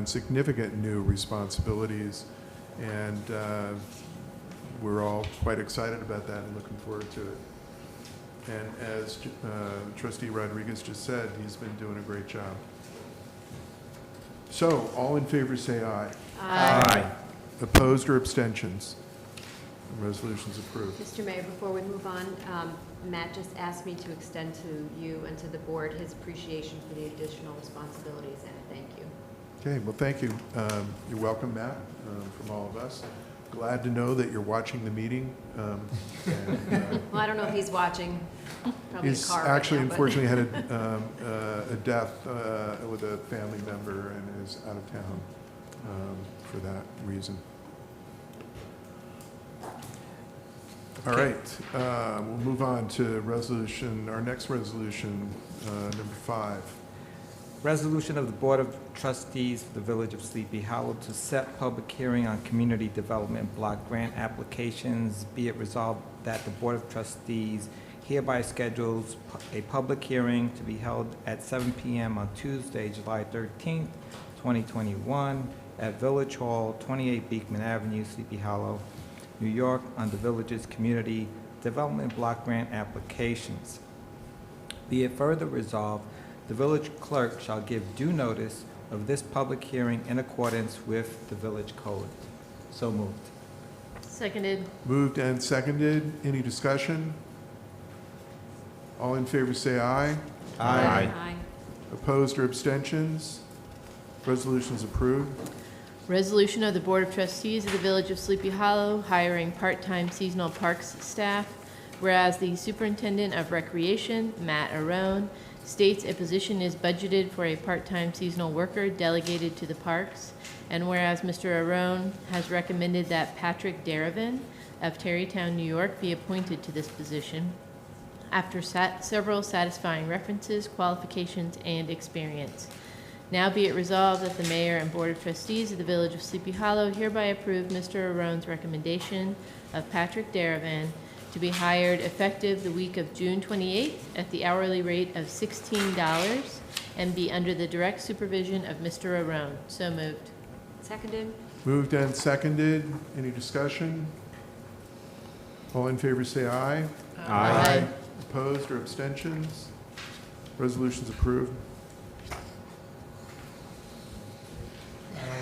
significant new responsibilities, and we're all quite excited about that and looking forward to it. And as Trustee Rodriguez just said, he's been doing a great job. So, all in favor say aye. Aye. Opposed or abstentions? The resolution's approved. Mr. Mayor, before we move on, Matt just asked me to extend to you and to the board his appreciation for the additional responsibilities, and thank you. Okay, well, thank you. You're welcome, Matt, from all of us. Glad to know that you're watching the meeting. Well, I don't know if he's watching, probably in a He's car actually, right now, but- unfortunately, had a death with a family member and is out of town for that reason. All right, we'll move on to our next resolution, number 5. Resolution of the Board of Trustees for the Village of Sleepy Hollow to set public hearing on community development block grant applications. Be it resolved that the Board of Trustees hereby schedules a public hearing to be held at 7 p.m. on Tuesday, July 13th, 2021, at Village Hall, 28 Beekman Avenue, Sleepy Hollow, New York, on the village's community development block grant applications. Be it further resolved, the village clerk shall give due notice of this public hearing in accordance with the village code. So moved. Seconded. Moved and seconded. Any discussion? All in favor say aye. Aye. Opposed or abstentions? Resolution's approved. Resolution of the Board of Trustees of the Village of Sleepy Hollow hiring part-time seasonal parks staff, whereas the Superintendent of Recreation, Matt Arone, states a position is budgeted for a part-time seasonal worker delegated to the parks, and whereas Mr. Arone has recommended that Patrick Daravan of Tarrytown, New York, be appointed to this position after several satisfying references, qualifications, and experience. Now be it resolved that the Mayor and Board of Trustees of the Village of Sleepy Hollow hereby approve Mr. Arone's recommendation of Patrick Daravan to be hired effective the week of June 28th at the hourly rate of $16 and be under the direct supervision of Mr. Arone. So moved. Seconded? Moved and seconded. Any discussion? All in favor say aye. Aye. Opposed or abstentions? Resolution's approved.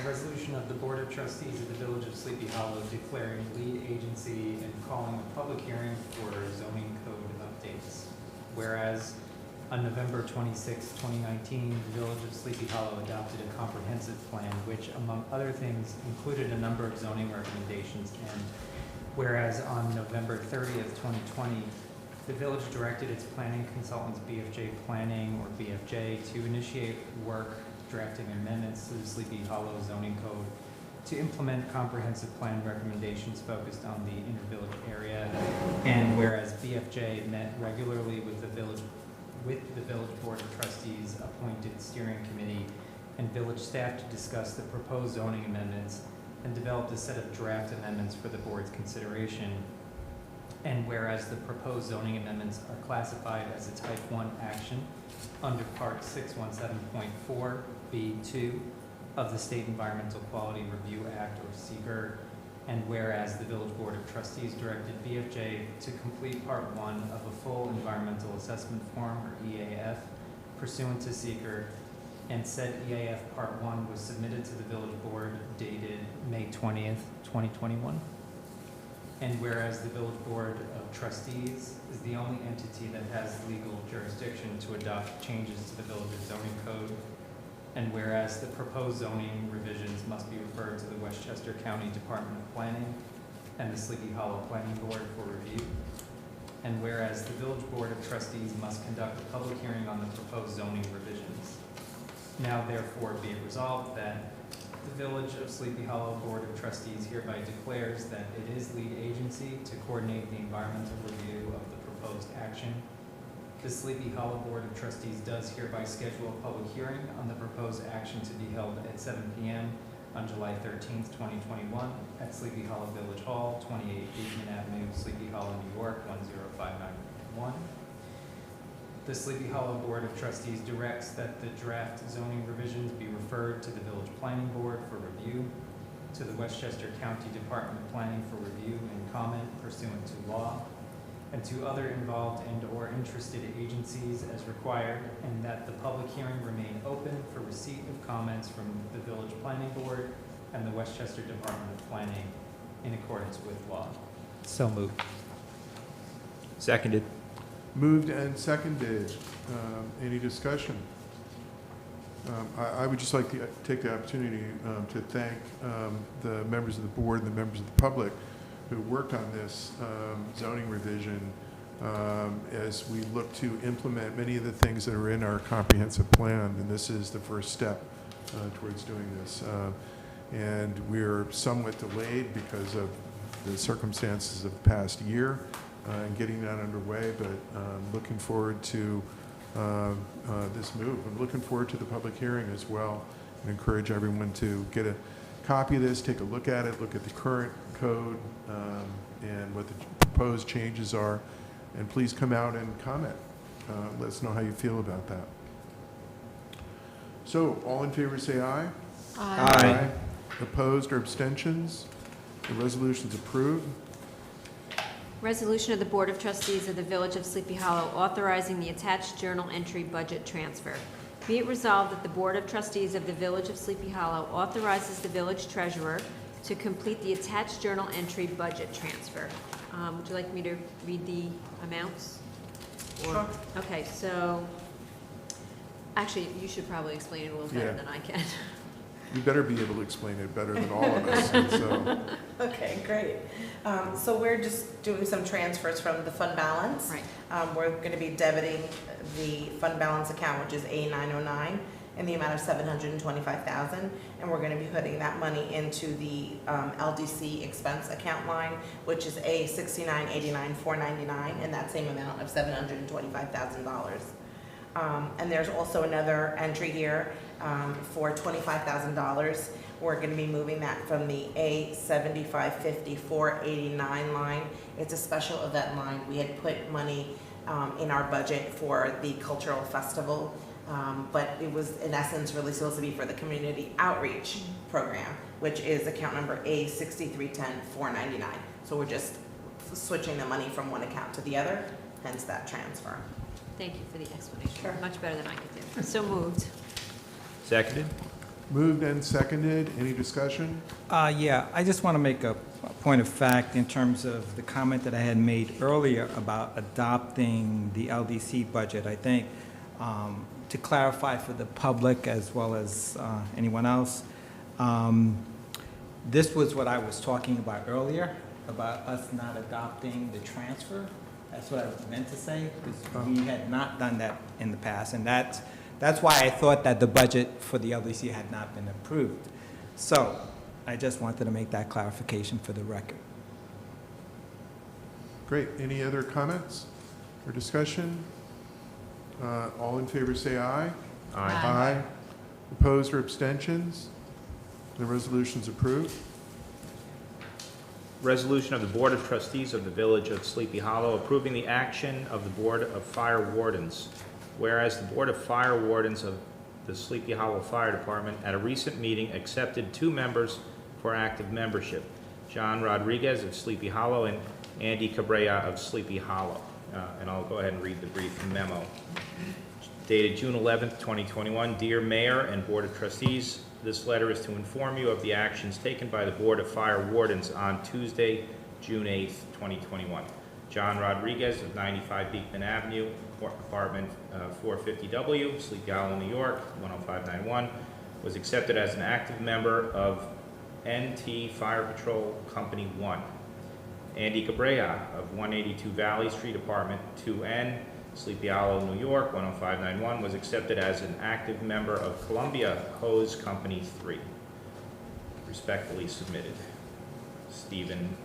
Resolution of the Board of Trustees of the Village of Sleepy Hollow declaring lead agency and calling a public hearing for zoning code updates. Whereas on November 26, 2019, the Village of Sleepy Hollow adopted a comprehensive plan which, among other things, included a number of zoning recommendations. And whereas on November 30th, 2020, the village directed its planning consultants, BFJ Planning or BFJ, to initiate work drafting amendments to the Sleepy Hollow zoning code to implement comprehensive plan recommendations focused on the inner-village area. And whereas BFJ met regularly with the village Board of Trustees, appointed steering committee, and village staff to discuss the proposed zoning amendments and developed a set of draft amendments for the board's consideration. And whereas the proposed zoning amendments are classified as a type 1 action under Part 617.4 B2 of the State Environmental Quality Review Act, or SEQR, and whereas the Village Board of Trustees directed BFJ to complete Part 1 of a full environmental assessment form, or EAF, pursuant to SEQR, and said EAF Part 1 was submitted to the Village Board dated May 20th, 2021. And whereas the Village Board of Trustees is the only entity that has legal jurisdiction to adopt changes to the village's zoning code, and whereas the proposed zoning revisions must be referred to the Westchester County Department of Planning and the Sleepy Hollow Planning Board for review, and whereas the Village Board of Trustees must conduct a public hearing on the proposed zoning revisions. Now therefore be it resolved that the Village of Sleepy Hollow Board of Trustees hereby declares that it is lead agency to coordinate the environmental review of the proposed action. The Sleepy Hollow Board of Trustees does hereby schedule a public hearing on the proposed action to be held at 7 p.m. on July 13th, 2021 at Sleepy Hollow Village Hall, 28 Beekman Avenue, Sleepy Hollow, New York, 10591. The Sleepy Hollow Board of Trustees directs that the draft zoning revisions be referred to the Village Planning Board for review, to the Westchester County Department of Planning for review and comment pursuant to law, and to other involved and/or interested agencies as required, and that the public hearing remain open for receipt of comments from the Village Planning Board and the Westchester Department of Planning in accordance with law. So moved. Seconded. Moved and seconded. Any discussion? I would just like to take the opportunity to thank the members of the board and the members of the public who worked on this zoning revision as we look to implement many of the things that are in our comprehensive plan, and this is the first step towards doing this. And we're somewhat delayed because of the circumstances of the past year and getting that underway, but looking forward to this move. I'm looking forward to the public hearing as well, and encourage everyone to get a copy of this, take a look at it, look at the current code and what the proposed changes are, and please come out and comment. Let us know how you feel about that. So, all in favor say aye. Aye. Opposed or abstentions? The resolution's approved. Resolution of the Board of Trustees of the Village of Sleepy Hollow authorizing the attached journal entry budget transfer. Be it resolved that the Board of Trustees of the Village of Sleepy Hollow authorizes the village treasurer to complete the attached journal entry budget transfer. Would you like me to read the amounts? Sure. Okay, so, actually, you should probably explain it a little better than I can. You better be able to explain it better than all of us. And so, Okay, great. So we're just doing some transfers from the fund balance. Right. We're going to be debiting the fund balance account, which is A909, in the amount of $725,000, and we're going to be putting that money into the LDC expense account line, which is A6989,499, in that same amount of $725,000. And there's also another entry here for $25,000. We're going to be moving that from the A7550,489 line. It's a special event line. We had put money in our budget for the cultural festival, but it was in essence really supposed to be for the community outreach program, which is account number A6310,499. So we're just switching the money from one account to the other, hence that transfer. Thank you for the explanation. Sure. Much better than I could do. So moved. Seconded. moved and seconded. Any discussion? Yeah, I just want to make a point of fact in terms of the comment that I had made earlier about adopting the LDC budget. I think to clarify for the public as well as anyone else, this was what I was talking about earlier, about us not adopting the transfer. That's what I meant to say, because we had not done that in the past, and that's why I thought that the budget for the LDC had not been approved. So I just wanted to make that clarification for the record. Great. Any other comments or discussion? All in favor say aye. Aye. Aye. Opposed or abstentions? The resolution's approved. Resolution of the Board of Trustees of the Village of Sleepy Hollow approving the action of the Board of Fire Wardens. Whereas the Board of Fire Wardens of the Sleepy Hollow Fire Department at a recent meeting accepted 2 members for active membership, John Rodriguez of Sleepy Hollow and Andy Cabrera of Sleepy Hollow. And I'll go ahead and read the brief memo. Dated June 11th, 2021. Dear Mayor and Board of Trustees, this letter is to inform you of the actions taken by the Board of Fire Wardens on Tuesday, June 8th, 2021. John Rodriguez of 95 Beekman Avenue, apartment 450W, Sleepy Hollow, New York, 10591, was accepted as an active member of NT Fire Patrol Company 1. Andy Cabrera of 182 Valley Street, apartment 2N, Sleepy Hollow, New York, 10591, was accepted as an active member of Columbia Hose Company 3. Respectfully submitted. Stephen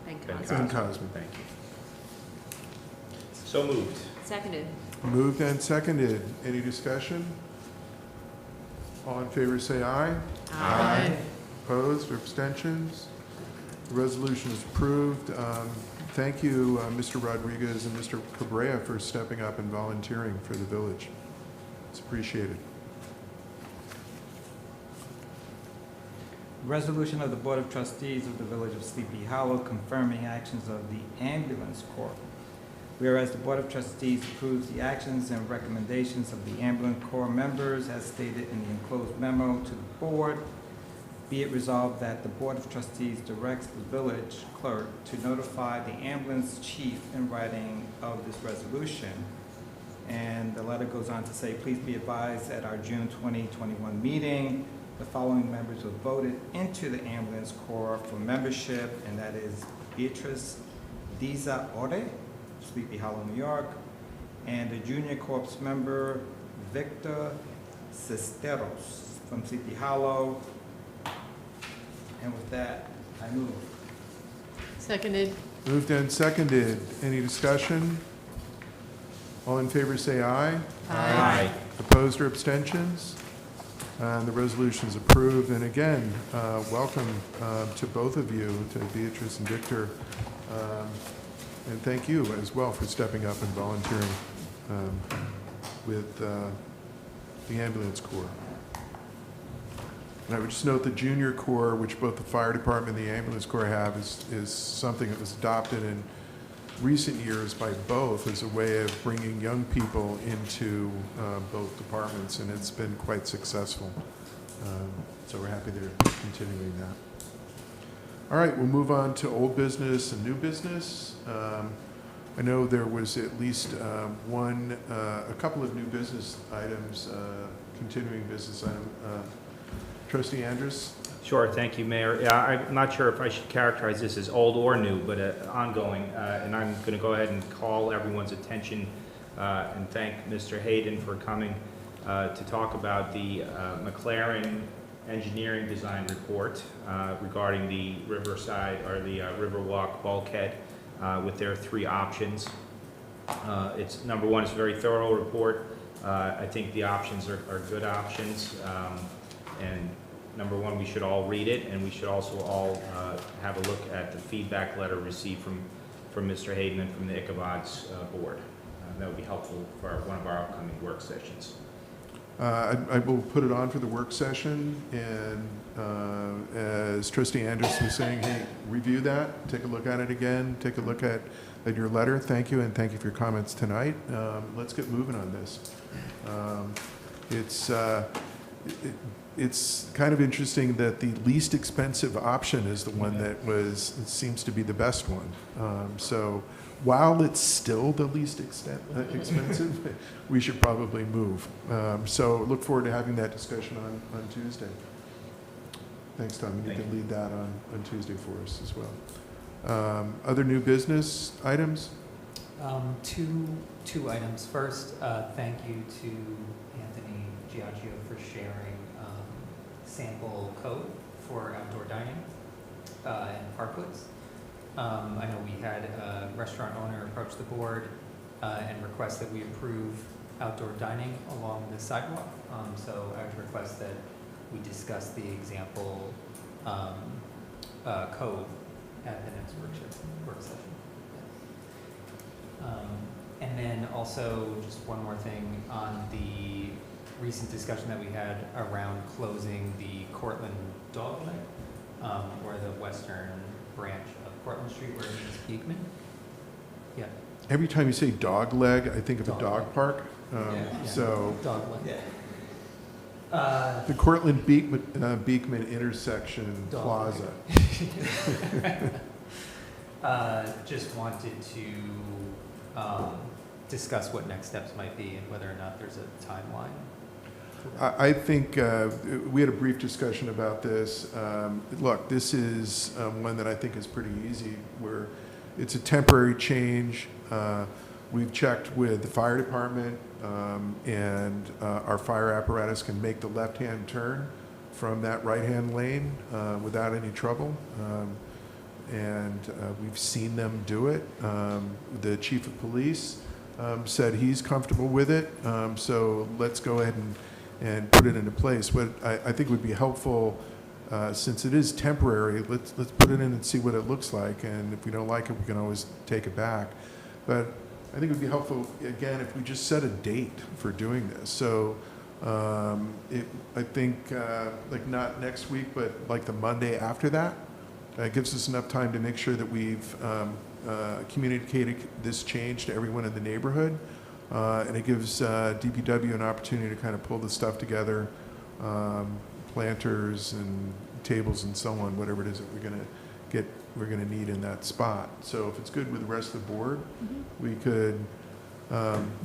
Thank Ben you. Ben Cosmo. Cosmo. Thank you. So moved. Seconded. Moved and seconded. Any discussion? All in favor say aye. Aye. Opposed or abstentions? The resolution is approved. Thank you, Mr. Rodriguez and Mr. Cabrera, for stepping up and volunteering for the village. It's appreciated. Resolution of the Board of Trustees of the Village of Sleepy Hollow confirming actions of the Ambulance Corps. Whereas the Board of Trustees approves the actions and recommendations of the Ambulance Corps members as stated in the enclosed memo to the Board, be it resolved that the Board of Trustees directs the village clerk to notify the ambulance chief in writing of this resolution. And the letter goes on to say, please be advised at our June 2021 meeting, the following members were voted into the Ambulance Corps for membership, and that is Beatrice Diza Ore, Sleepy Hollow, New York, and the Junior Corps member Victor Cesteros from Sleepy Hollow. And with that, I move. Seconded. Moved and seconded. Any discussion? All in favor say aye. Aye. Opposed or abstentions? And the resolution is approved. And again, welcome to both of you, to Beatrice and Victor. And thank you as well for stepping up and volunteering with the Ambulance Corps. And I would just note the Junior Corps, which both the Fire Department and the Ambulance Corps have, is something that was adopted in recent years by both as a way of bringing young people into both departments, and it's been quite successful. So we're happy they're continuing that. All right, we'll move on to old business and new business. I know there was at least a couple of new business items, continuing business item. Trustee Andrus? Sure, thank you, Mayor. Yeah, I'm not sure if I should characterize this as old or new, but ongoing. And I'm going to go ahead and call everyone's attention and thank Mr. Hayden for coming to talk about the McLaren engineering design report regarding the Riverside or the Riverwalk bulkhead with their 3 options. It's number one, it's a very thorough report. I think the options are good options. And number one, we should all read it, and we should also all have a look at the feedback letter received from Mr. Hayden and from the Ichabod's board. That would be helpful for one of our upcoming work sessions. I will put it on for the work session, and as Trustee Andrus was saying, hey, review that, take a look at it again, take a look at your letter. Thank you, and thank you for your comments tonight. Let's get moving on this. It's kind of interesting that the least expensive option is the one that seems to be the best one. So while it's still the least expensive, we should probably move. So look forward to having that discussion on Tuesday. Thanks, Tom. You can lead that on Tuesday for us as well. Other new business items? Two items. First, thank you to Anthony Giacchio for sharing sample code for outdoor dining and park goods. I know we had a restaurant owner approach the board and request that we approve outdoor dining along the sidewalk. So I would request that we discuss the example code at the next work session. And then also just one more thing on the recent discussion that we had around closing the Cortland dog leg, or the western branch of Cortland Street where it meets Beekman. Yeah. Every time you say dog leg, I think of a dog park. So dog leg. Yeah. The Cortland Beekman intersection plaza. Just wanted to discuss what next steps might be and whether or not there's a timeline. I think we had a brief discussion about this. Look, this is one that I think is pretty easy, where it's a temporary change. We've checked with the fire department, and our fire apparatus can make the left-hand turn from that right-hand lane without any trouble. And we've seen them do it. The chief of police said he's comfortable with it. So let's go ahead and put it into place. What I think would be helpful, since it is temporary, let's put it in and see what it looks like. And if we don't like it, we can always take it back. But I think it would be helpful, again, if we just set a date for doing this. So I think, like not next week, but like the Monday after that. It gives us enough time to make sure that we've communicated this change to everyone in the neighborhood. And it gives DPW an opportunity to kind of pull the stuff together, planters and tables and so on, whatever it is that we're gonna need in that spot. So if it's good with the rest of the board, we could,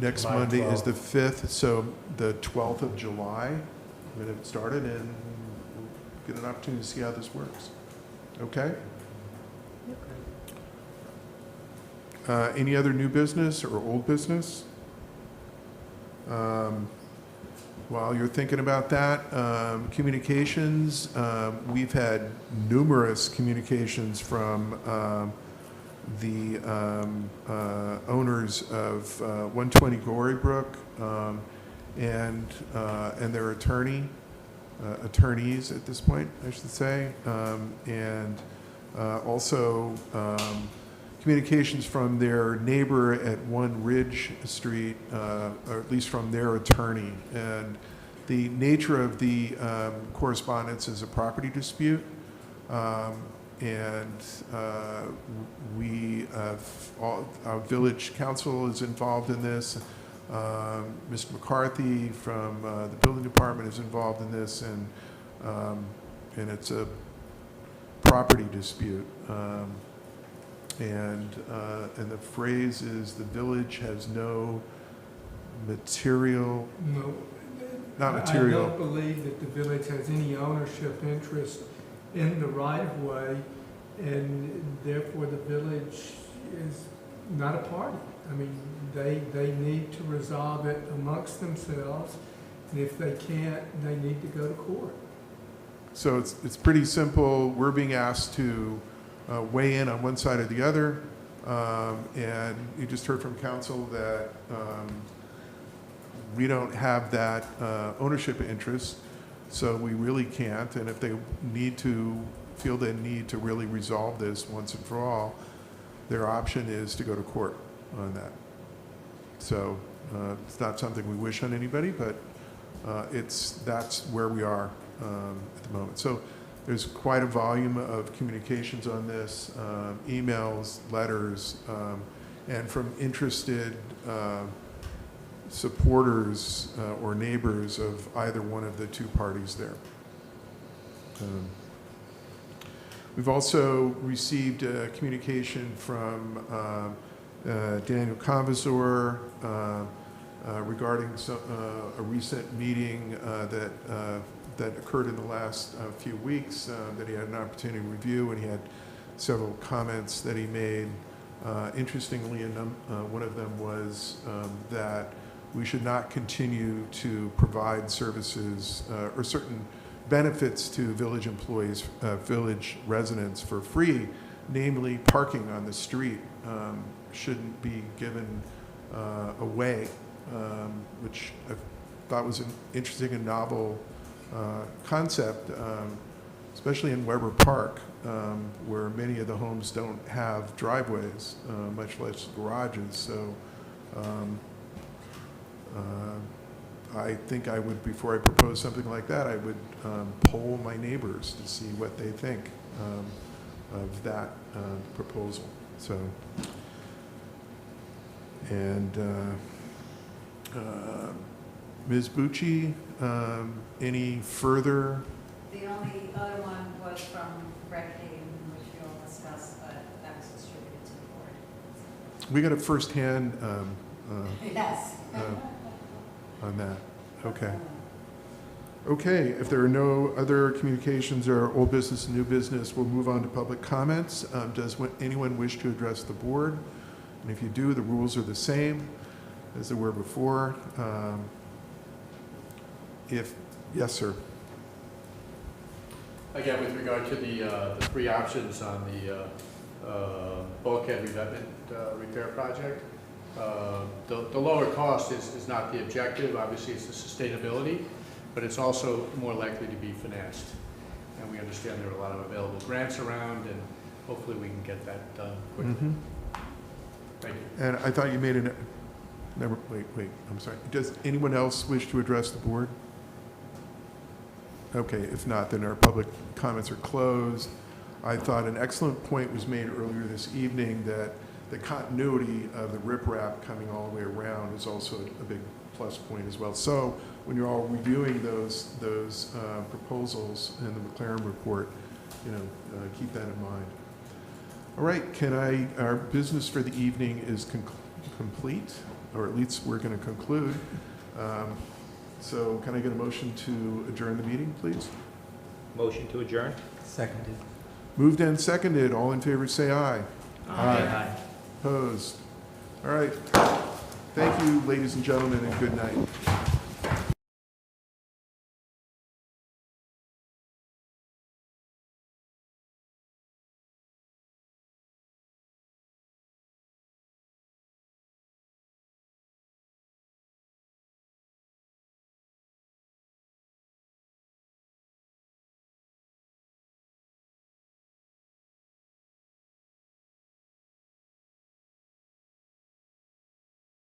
next July Monday is 12th. the 5th, so the 12th of July, we're gonna get started and we'll get an opportunity to see how this works. Okay? Any other new business or old business? While you're thinking about that, communications, we've had numerous communications from the owners of 120 Gorybrook and their attorneys at this point, I should say, and also communications from their neighbor at 1 Ridge Street, or at least from their attorney. And the nature of the correspondence is a property dispute. Our village council is involved in this. Mr. McCarthy from the building department is involved in this, and it's a property dispute. And the phrase is the village has no material, No. not I material. don't believe that the village has any ownership interest in the right-of-way, and therefore the village is not a party. I mean, they need to resolve it amongst themselves, and if they can't, they need to go to court. So it's pretty simple. We're being asked to weigh in on one side or the other. And you just heard from council that we don't have that ownership interest, so we really can't. And if they feel they need to really resolve this once and for all, their option is to go to court on that. So it's not something we wish on anybody, but that's where we are at the moment. So there's quite a volume of communications on this, emails, letters, and from interested supporters or neighbors of either one of the two parties there. We've also received communication from Daniel Convisor regarding a recent meeting that occurred in the last few weeks that he had an opportunity to review, and he had several comments that he made. Interestingly, one of them was that we should not continue to provide services or certain benefits to village employees, village residents for free, namely parking on the street shouldn't be given away, which I thought was an interesting and novel concept, especially in Weber Park, where many of the homes don't have driveways, much less garages. So I think I would, before I propose something like that, I would poll my neighbors to see what they think of that proposal. So, and Ms. Bucci, any further? The only other one was from Greg Hayden, which we all discussed, but that was distributed to the board. We got a firsthand Yes. on that. Okay. Okay, if there are no other communications or old business and new business, we'll move on to public comments. Does anyone wish to address the board? And if you do, the rules are the same as they were before. Yes, sir. Again, with regard to the three options on the bulkhead revetment repair project, the lower cost is not the objective. Obviously, it's the sustainability, but it's also more likely to be financed. And we understand there are a lot of available grants around, and hopefully we can get that done quickly. Mm-hmm. Thank you. And I thought you made Wait, I'm sorry. Does anyone else wish to address the board? Okay, if not, then our public comments are closed. I thought an excellent point was made earlier this evening that the continuity of the riprap coming all the way around is also a big plus point as well. So when you're all reviewing those proposals in the McLaren report, keep that in mind. All right, our business for the evening is complete, or at least we're going to conclude. So can I get a motion to adjourn the meeting, please? Motion to adjourn? Seconded. Moved and seconded. All in favor, say aye. Aye. Opposed? All right. Thank you, ladies and gentlemen, and good night.